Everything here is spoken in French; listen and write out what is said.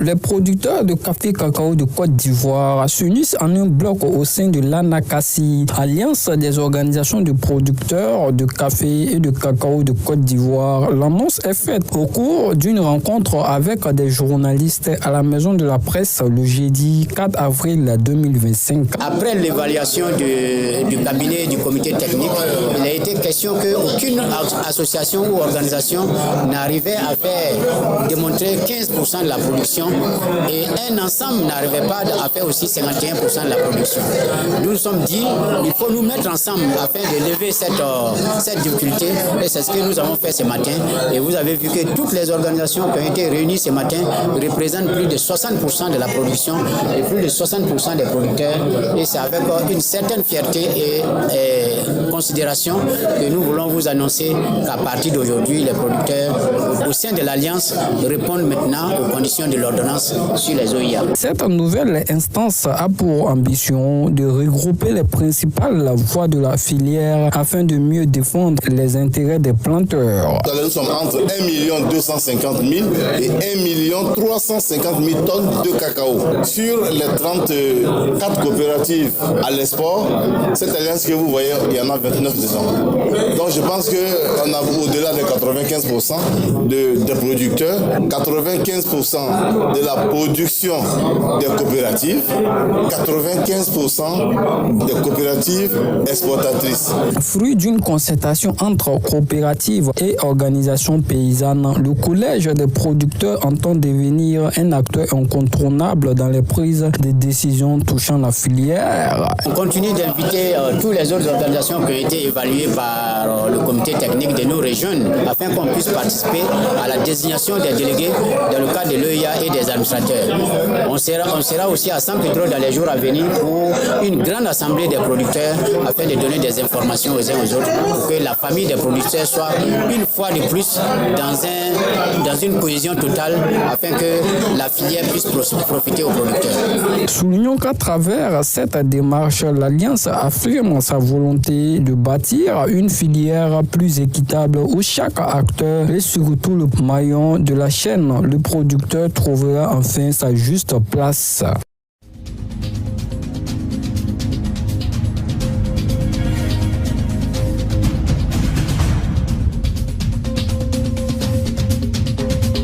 Les producteurs de café cacao de Côte d'Ivoire s'unissent en un bloc au sein de l'ANACACI, Alliance des organisations de producteurs de café et de cacao de Côte d'Ivoire. L'annonce est faite au cours d'une rencontre avec des journalistes à la Maison de la Presse le jeudi 4 avril 2025. Après l'évaluation du cabinet du comité technique, il a été question qu'aucune association ou organisation n'arrivait à faire démontrer 15% de la production et un ensemble n'arrivait pas à faire aussi 51% de la production. Nous nous sommes dit, il faut nous mettre ensemble afin de lever cette difficulté et c'est ce que nous avons fait ce matin. Et vous avez vu que toutes les organisations qui ont été réunies ce matin représentent plus de 60% de la production et plus de 60% des producteurs. Et c'est avec une certaine fierté et considération que nous voulons vous annoncer qu'à partir d'aujourd'hui, les producteurs au sein de l'Alliance répondent maintenant aux conditions de l'ordonnance sur les OIA. Cette nouvelle instance a pour ambition de regrouper les principales voix de la filière afin de mieux défendre les intérêts des planteurs. Nous sommes entre 1 250 000 et 1 350 000 tonnes de cacao. Sur les 34 coopératives à l'export, cette alliance que vous voyez, il y en a 29 dedans. Donc je pense qu'on a au-delà de 95% des producteurs, 95% de la production des coopératives, 95% des coopératives exportatrices. Fruit d'une concertation entre coopératives et organisations paysannes, le Collège des producteurs entend devenir un acteur incontournable dans les prises de décisions touchant la filière. On continue d'inviter toutes les autres organisations qui ont été évaluées par le comité technique de nos régions afin qu'on puisse participer à la désignation des délégués dans le cadre de l'EIA et des administrateurs. On sera aussi à San Pedro dans les jours à venir pour une grande assemblée des producteurs afin de donner des informations aux uns aux autres pour que la famille des producteurs soit une fois de plus dans une cohésion totale afin que la filière puisse profiter aux producteurs. Soulignons qu'à travers cette démarche, l'Alliance affirme sa volonté de bâtir une filière plus équitable où chaque acteur et surtout le maillon de la chaîne, le producteur, trouvera enfin sa juste place.